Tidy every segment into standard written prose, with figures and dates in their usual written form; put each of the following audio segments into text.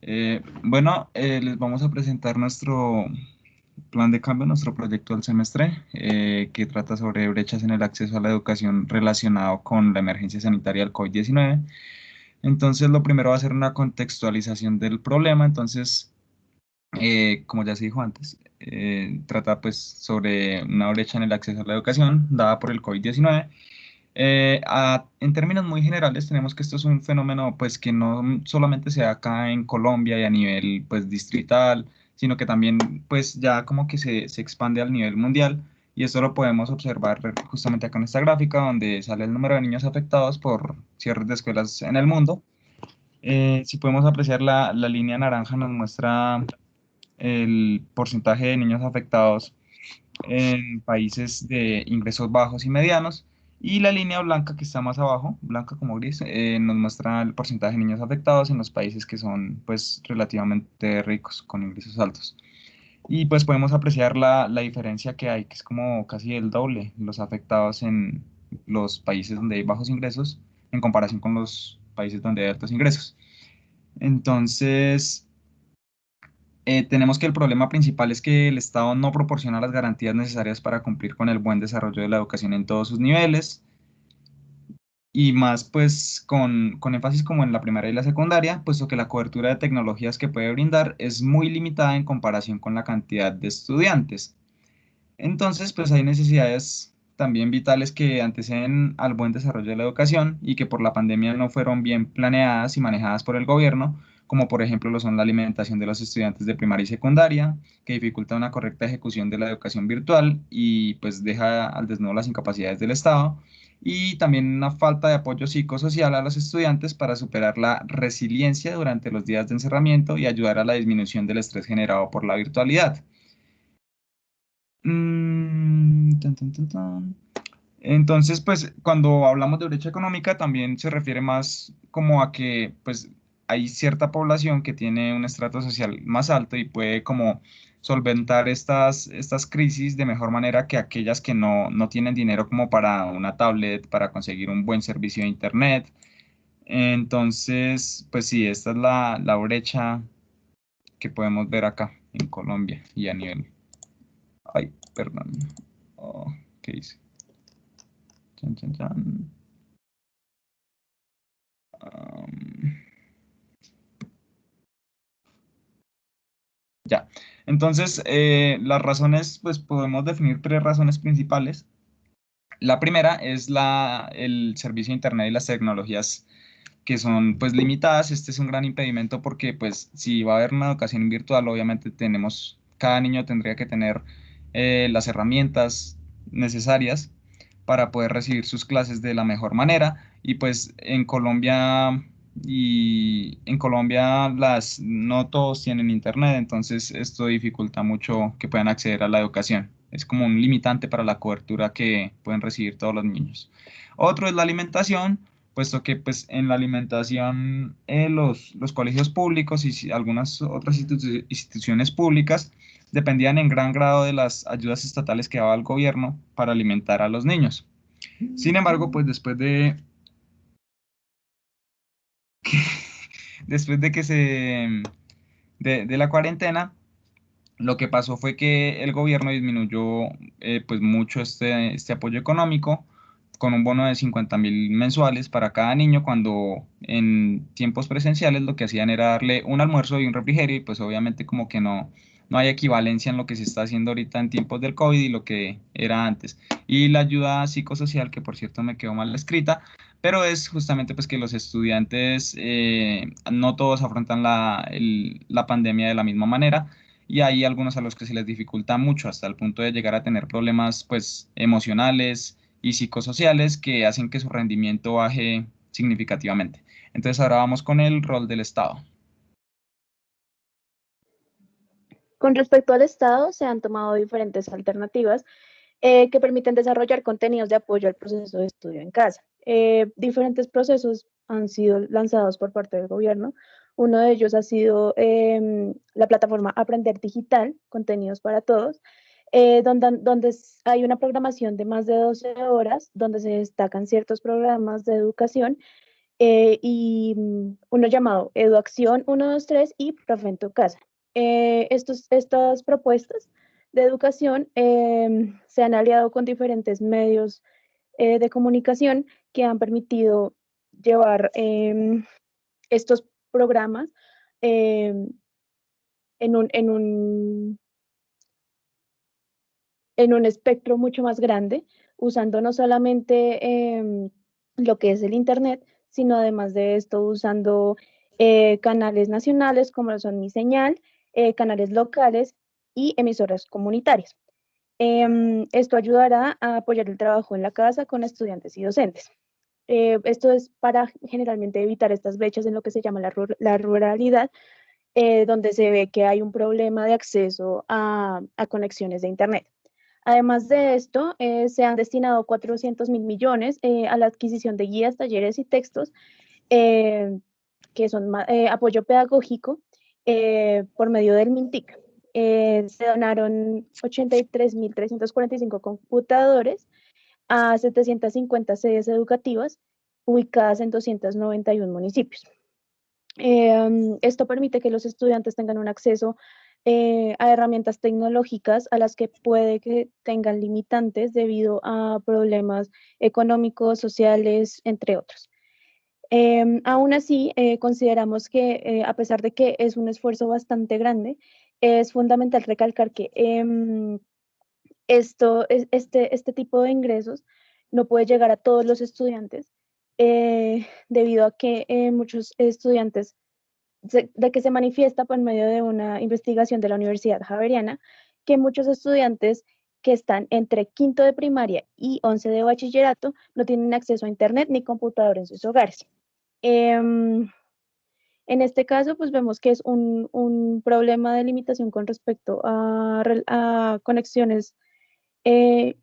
Les vamos a presentar nuestro plan de cambio, nuestro proyecto del semestre, que trata sobre brechas en el acceso a la educación relacionado con la emergencia sanitaria del COVID-19. Entonces, lo primero va a ser una contextualización del problema. Entonces, como ya se dijo antes, trata pues sobre una brecha en el acceso a la educación dada por el COVID-19. En términos muy generales, tenemos que esto es un fenómeno pues que no solamente se da acá en Colombia y a nivel pues distrital, sino que también pues ya como que se expande al nivel mundial, y esto lo podemos observar justamente acá en esta gráfica donde sale el número de niños afectados por cierres de escuelas en el mundo. Si podemos apreciar la línea naranja nos muestra el porcentaje de niños afectados en países de ingresos bajos y medianos, y la línea blanca que está más abajo, blanca como gris, nos muestra el porcentaje de niños afectados en los países que son pues relativamente ricos, con ingresos altos. Y pues podemos apreciar la diferencia que hay, que es como casi el doble los afectados en los países donde hay bajos ingresos en comparación con los países donde hay altos ingresos. Entonces, tenemos que el problema principal es que el Estado no proporciona las garantías necesarias para cumplir con el buen desarrollo de la educación en todos sus niveles, y más pues con énfasis como en la primaria y la secundaria, puesto que la cobertura de tecnologías que puede brindar es muy limitada en comparación con la cantidad de estudiantes. Entonces, pues hay necesidades también vitales que anteceden al buen desarrollo de la educación y que por la pandemia no fueron bien planeadas y manejadas por el gobierno, como por ejemplo lo son la alimentación de los estudiantes de primaria y secundaria, que dificulta una correcta ejecución de la educación virtual y pues deja al desnudo las incapacidades del Estado, y también una falta de apoyo psicosocial a los estudiantes para superar la resiliencia durante los días de encerramiento y ayudar a la disminución del estrés generado por la virtualidad. Tan, tan, tan, tan. Entonces, pues cuando hablamos de brecha económica también se refiere más como a que pues hay cierta población que tiene un estrato social más alto y puede como solventar estas crisis de mejor manera que aquellas que no tienen dinero como para una tablet, para conseguir un buen servicio de internet. Entonces, pues sí, esta es la brecha que podemos ver acá en Colombia y a nivel... Ay, perdón. Oh, ¿qué hice? Chan, chan, chan. Am, ya. Entonces, las razones, pues podemos definir tres razones principales. La primera es el servicio de Internet y las tecnologías que son pues limitadas. Este es un gran impedimento porque pues si va a haber una educación virtual, obviamente cada niño tendría que tener las herramientas necesarias para poder recibir sus clases de la mejor manera. Y pues en Colombia no todos tienen internet, entonces esto dificulta mucho que puedan acceder a la educación. Es como un limitante para la cobertura que pueden recibir todos los niños. Otro es la alimentación, puesto que pues en la alimentación los colegios públicos y algunas otras instituciones públicas dependían en gran grado de las ayudas estatales que daba el gobierno para alimentar a los niños. Sin embargo, pues después de que de la cuarentena, lo que pasó fue que el gobierno disminuyó pues mucho este apoyo económico con un bono de 50.000 mensuales para cada niño, cuando en tiempos presenciales lo que hacían era darle un almuerzo y un refrigerio, y pues obviamente como que no hay equivalencia en lo que se está haciendo ahorita en tiempos del COVID y lo que era antes. Y la ayuda psicosocial, que por cierto me quedó mal escrita, pero es justamente pues que los estudiantes no todos afrontan la pandemia de la misma manera, y hay algunos a los que se les dificulta mucho hasta el punto de llegar a tener problemas pues emocionales y psicosociales que hacen que su rendimiento baje significativamente. Entonces ahora vamos con el rol del Estado. Con respecto al Estado, se han tomado diferentes alternativas que permiten desarrollar contenidos de apoyo al proceso de estudio en casa. Diferentes procesos han sido lanzados por parte del gobierno. Uno de ellos ha sido la plataforma Aprender Digital, Contenidos para Todos, donde hay una programación de más de 12 horas, donde se destacan ciertos programas de educación uno llamado EduAcción 123 y Profe en tu casa. Estas propuestas de educación se han aliado con diferentes medios de comunicación que han permitido llevar estos programas em, en en un espectro mucho más grande, usando no solamente lo que es el Internet, sino además de esto usando canales nacionales como lo son Mi Señal, canales locales y emisoras comunitarias. Esto ayudará a apoyar el trabajo en la casa con estudiantes y docentes. Esto es para generalmente evitar estas brechas en lo que se llama la ruralidad, donde se ve que hay un problema de acceso a conexiones de Internet. Además de esto, se han destinado 400.000 millones a la adquisición de guías, talleres y textos, eh, que son apoyo pedagógico por medio del MINTIC. Se donaron 83.345 computadores a 750 sedes educativas ubicadas en 291 municipios. Esto permite que los estudiantes tengan un acceso a herramientas tecnológicas a las que puede que tengan limitantes debido a problemas económicos, sociales, entre otros. Aún así, consideramos que a pesar de que es un esfuerzo bastante grande, es fundamental recalcar que este tipo de ingresos no puede llegar a todos los estudiantes debido a que muchos estudiantes de que se manifiesta por medio de una investigación de la Universidad Javeriana, que muchos estudiantes que están entre quinto de primaria y 11 de bachillerato no tienen acceso a Internet ni computador en sus hogares. En este caso, pues vemos que es un problema de limitación con respecto a conexiones y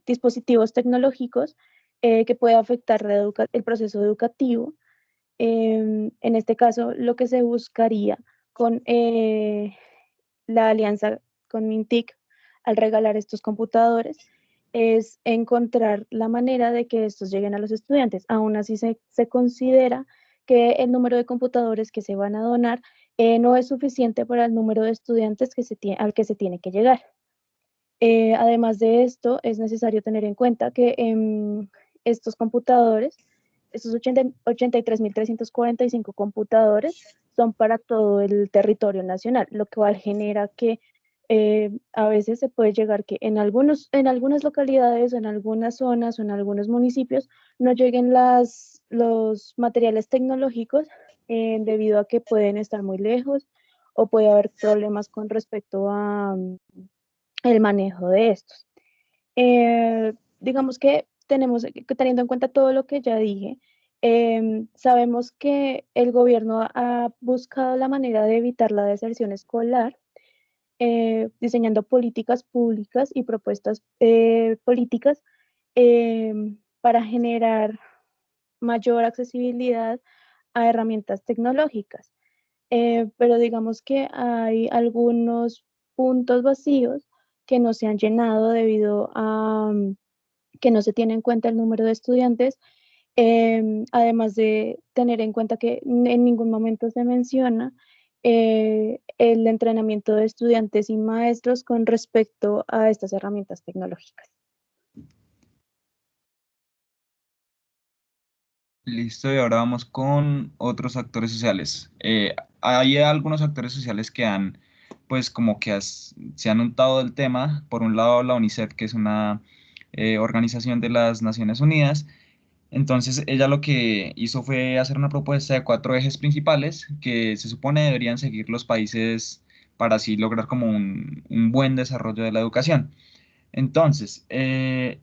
dispositivos tecnológicos que puede afectar el proceso educativo. En este caso, lo que se buscaría con la alianza con Mintic al regalar estos computadores es encontrar la manera de que estos lleguen a los estudiantes. Aún así, se considera que el número de computadores que se van a donar no es suficiente para el número de estudiantes al que se tiene que llegar. Además de esto, es necesario tener en cuenta que estos computadores, estos 83.345 computadores, son para todo el territorio nacional, lo cual genera que a veces se puede llegar que en algunas localidades, en algunas zonas o en algunos municipios no lleguen los materiales tecnológicos debido a que pueden estar muy lejos o puede haber problemas con respecto a el manejo de estos. Digamos que teniendo en cuenta todo lo que ya dije, sabemos que el gobierno ha buscado la manera de evitar la deserción escolar, diseñando políticas públicas y propuestas políticas para generar mayor accesibilidad a herramientas tecnológicas. Pero digamos que hay algunos puntos vacíos que no se han llenado debido a que no se tiene en cuenta el número de estudiantes, además de tener en cuenta que en ningún momento se menciona el entrenamiento de estudiantes y maestros con respecto a estas herramientas tecnológicas. Listo, y ahora vamos con otros actores sociales. Hay algunos actores sociales que han, pues como que se han untado del tema. Por un lado, la UNICEF, que es una organización de las Naciones Unidas. Entonces, ella lo que hizo fue hacer una propuesta de cuatro ejes principales que se supone deberían seguir los países para así lograr como un buen desarrollo de la educación. Entonces,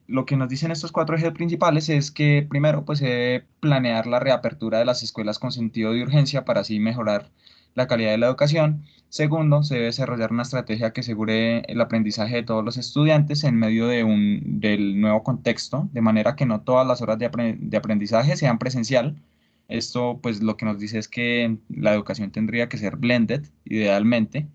lo que nos dicen estos cuatro ejes principales es que primero, pues se debe planear la reapertura de las escuelas con sentido de urgencia para así mejorar la calidad de la educación. Segundo, se debe desarrollar una estrategia que asegure el aprendizaje de todos los estudiantes en medio del nuevo contexto, de manera que no todas las horas de aprendizaje sean presencial. Esto, pues, lo que nos dice es que la educación tendría que ser blended, idealmente.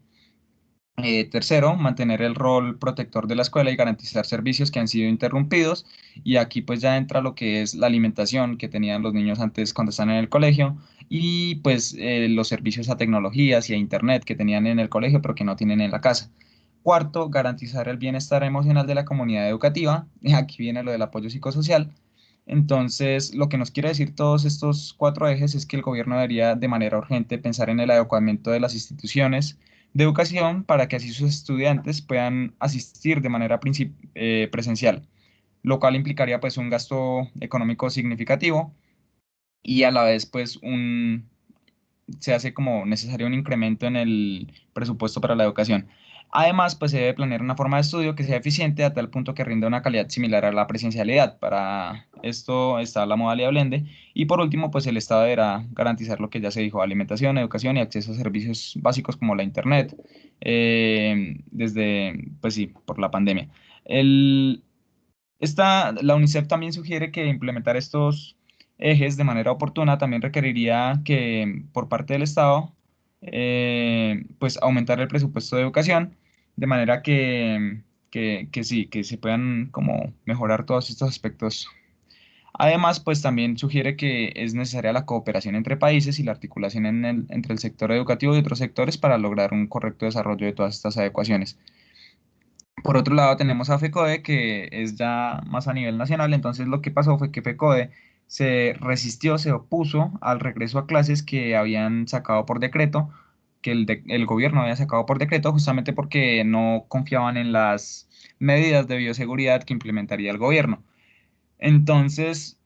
Tercero, mantener el rol protector de la escuela y garantizar servicios que han sido interrumpidos. Y aquí pues ya entra lo que es la alimentación que tenían los niños antes cuando están en el colegio y pues los servicios a tecnologías y a internet que tenían en el colegio pero que no tienen en la casa. Cuarto, garantizar el bienestar emocional de la comunidad educativa. Y aquí viene lo del apoyo psicosocial. Entonces, lo que nos quiere decir todos estos cuatro ejes es que el gobierno debería de manera urgente pensar en el adecuamiento de las instituciones de educación para que así sus estudiantes puedan asistir de manera presencial, lo cual implicaría pues un gasto económico significativo y a la vez pues se hace como necesario un incremento en el presupuesto para la educación. Además, pues se debe planear una forma de estudio que sea eficiente a tal punto que rinda una calidad similar a la presencialidad. Para esto está la modalidad Blende. Y por último, pues el Estado deberá garantizar lo que ya se dijo, alimentación, educación y acceso a servicios básicos como la Internet, desde, pues sí, por la pandemia. El, la UNICEF también sugiere que implementar estos ejes de manera oportuna también requeriría que por parte del Estado, pues aumentar el presupuesto de educación de manera que sí, que se puedan como mejorar todos estos aspectos. Además, pues también sugiere que es necesaria la cooperación entre países y la articulación entre el sector educativo y otros sectores para lograr un correcto desarrollo de todas estas adecuaciones. Por otro lado, tenemos a FECODE, que es ya más a nivel nacional. Entonces, lo que pasó fue que FECODE se resistió, se opuso al regreso a clases que habían sacado por decreto, que el gobierno había sacado por decreto, justamente porque no confiaban en las medidas de bioseguridad que implementaría el gobierno. Entonces,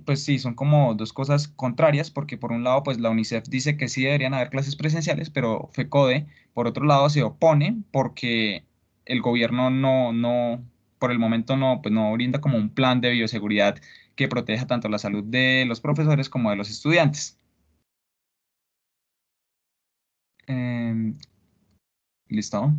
pues sí, son como dos cosas contrarias, porque por un lado, pues la UNICEF dice que sí deberían haber clases presenciales, pero FECODE, por otro lado, se opone porque el gobierno por el momento no, pues no brinda como un plan de bioseguridad que proteja tanto la salud de los profesores como de los estudiantes. Em, ¿Listo?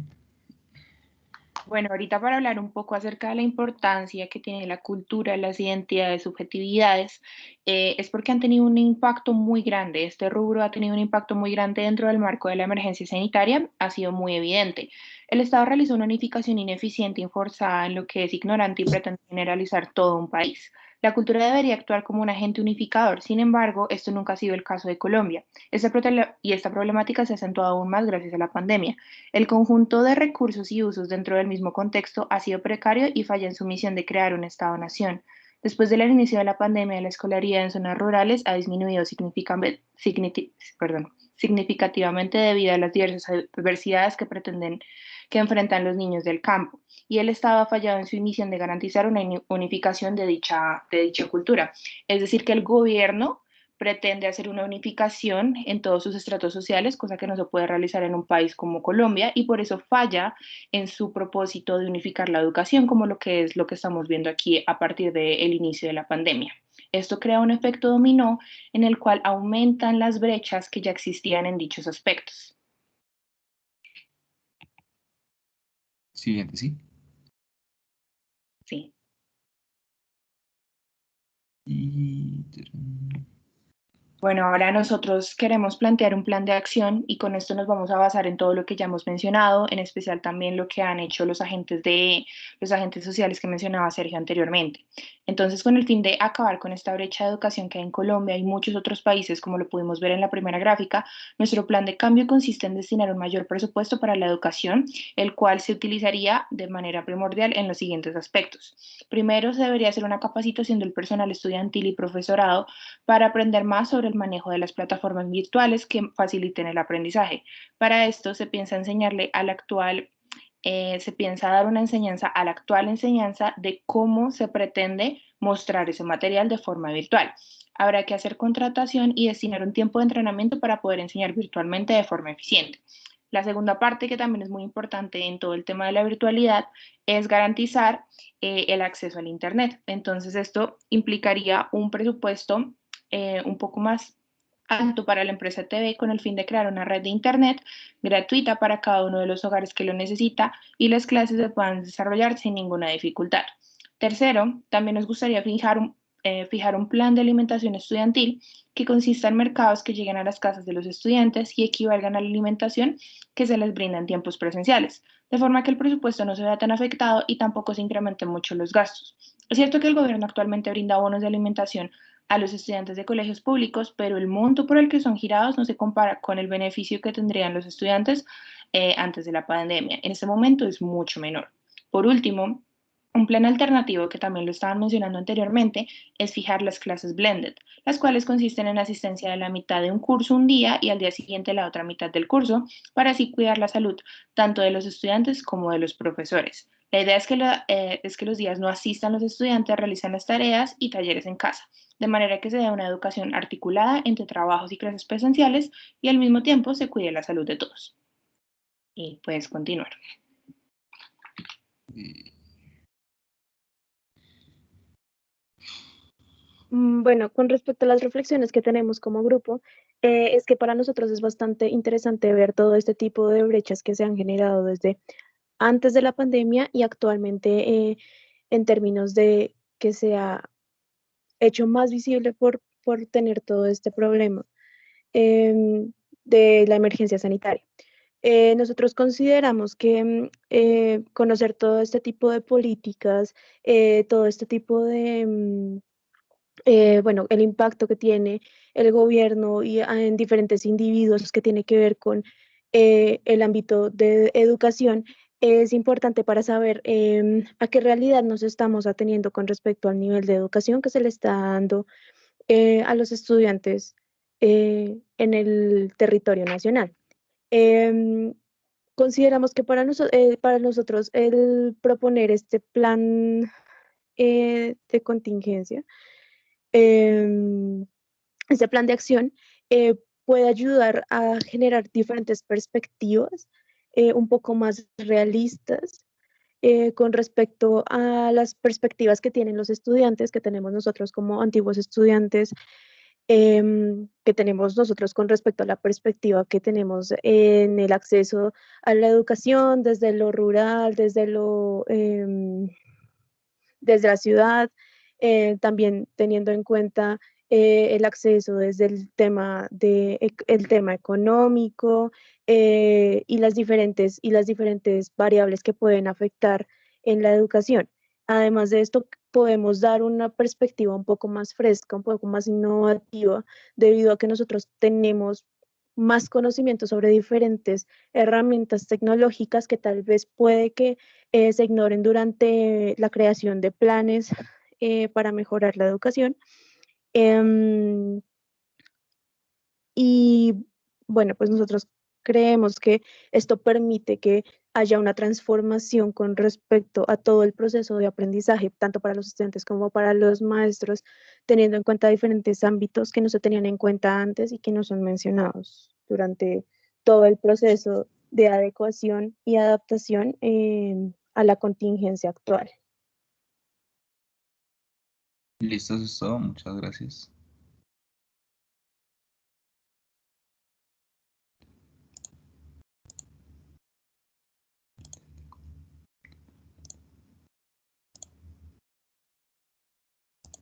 Bueno, ahorita para hablar un poco acerca de la importancia que tiene la cultura, las identidades, subjetividades, es porque han tenido un impacto muy grande. Este rubro ha tenido un impacto muy grande dentro del marco de la emergencia sanitaria, ha sido muy evidente. El Estado realizó una unificación ineficiente y forzada en lo que es ignorante y pretende generalizar todo un país. La cultura debería actuar como un agente unificador, sin embargo, esto nunca ha sido el caso de Colombia. Esta problemática se ha acentuado aún más gracias a la pandemia. El conjunto de recursos y usos dentro del mismo contexto ha sido precario y falla en su misión de crear un Estado-nación. Después del inicio de la pandemia, la escolaridad en zonas rurales ha disminuido significativamente debido a las diversas adversidades que enfrentan los niños del campo, y el Estado ha fallado en su misión de garantizar una unificación de dicha cultura. Es decir, que el gobierno pretende hacer una unificación en todos sus estratos sociales, cosa que no se puede realizar en un país como Colombia, y por eso falla en su propósito de unificar la educación, como lo que es lo que estamos viendo aquí a partir del inicio de la pandemia. Esto crea un efecto dominó en el cual aumentan las brechas que ya existían en dichos aspectos. Siguiente, sí. Sí. Y... Bueno, ahora nosotros queremos plantear un plan de acción y con esto nos vamos a basar en todo lo que ya hemos mencionado, en especial también lo que han hecho los agentes sociales que mencionaba Sergio anteriormente. Entonces, con el fin de acabar con esta brecha de educación que hay en Colombia y muchos otros países, como lo pudimos ver en la primera gráfica, nuestro plan de cambio consiste en destinar un mayor presupuesto para la educación, el cual se utilizaría de manera primordial en los siguientes aspectos. Primero, se debería hacer una capacitación del personal estudiantil y profesorado para aprender más sobre el manejo de las plataformas virtuales que faciliten el aprendizaje. Para esto se piensa dar una enseñanza a la actual enseñanza de cómo se pretende mostrar ese material de forma virtual. Habrá que hacer contratación y destinar un tiempo de entrenamiento para poder enseñar virtualmente de forma eficiente. La segunda parte, que también es muy importante en todo el tema de la virtualidad, es garantizar el acceso al Internet. Entonces, esto implicaría un presupuesto un poco más alto para la empresa TV con el fin de crear una red de Internet gratuita para cada uno de los hogares que lo necesita y las clases se puedan desarrollar sin ninguna dificultad. Tercero, también nos gustaría fijar fijar un plan de alimentación estudiantil que consista en mercados que lleguen a las casas de los estudiantes y equivalgan a la alimentación que se les brinda en tiempos presenciales, de forma que el presupuesto no se vea tan afectado y tampoco se incrementen mucho los gastos. Es cierto que el gobierno actualmente brinda bonos de alimentación a los estudiantes de colegios públicos, pero el monto por el que son girados no se compara con el beneficio que tendrían los estudiantes antes de la pandemia. En este momento es mucho menor. Por último, un plan alternativo que también lo estaban mencionando anteriormente es fijar las clases blended, las cuales consisten en asistencia de la mitad de un curso un día y al día siguiente la otra mitad del curso, para así cuidar la salud tanto de los estudiantes como de los profesores. La idea es que los días no asistan los estudiantes, realizan las tareas y talleres en casa, de manera que se dé una educación articulada entre trabajos y clases presenciales y al mismo tiempo se cuide la salud de todos. Y puedes continuar. Bueno, con respecto a las reflexiones que tenemos como grupo, es que para nosotros es bastante interesante ver todo este tipo de brechas que se han generado desde antes de la pandemia y actualmente en términos de que se ha hecho más visible por tener todo este problema de la emergencia sanitaria. Nosotros consideramos que conocer todo este tipo de políticas, todo este tipo de, bueno, el impacto que tiene el gobierno y en diferentes individuos que tiene que ver con el ámbito de educación, es importante para saber a qué realidad nos estamos ateniendo con respecto al nivel de educación que se le está dando a los estudiantes en el territorio nacional. Em, Consideramos que para nosotros el proponer este plan de contingencia, em, este plan de acción, puede ayudar a generar diferentes perspectivas un poco más realistas con respecto a las perspectivas que tienen los estudiantes, que tenemos nosotros como antiguos estudiantes, que tenemos nosotros con respecto a la perspectiva que tenemos en el acceso a la educación desde lo rural, desde la ciudad, también teniendo en cuenta el acceso desde el tema económico y las diferentes variables que pueden afectar en la educación. Además de esto, podemos dar una perspectiva un poco más fresca, un poco más innovativa, debido a que nosotros tenemos más conocimiento sobre diferentes herramientas tecnológicas que tal vez puede que se ignoren durante la creación de planes para mejorar la educación. Em, y bueno, pues nosotros creemos que esto permite que haya una transformación con respecto a todo el proceso de aprendizaje, tanto para los estudiantes como para los maestros, teniendo en cuenta diferentes ámbitos que no se tenían en cuenta antes y que no son mencionados durante todo el proceso de adecuación y adaptación a la contingencia actual. Listo, eso es todo. Muchas gracias.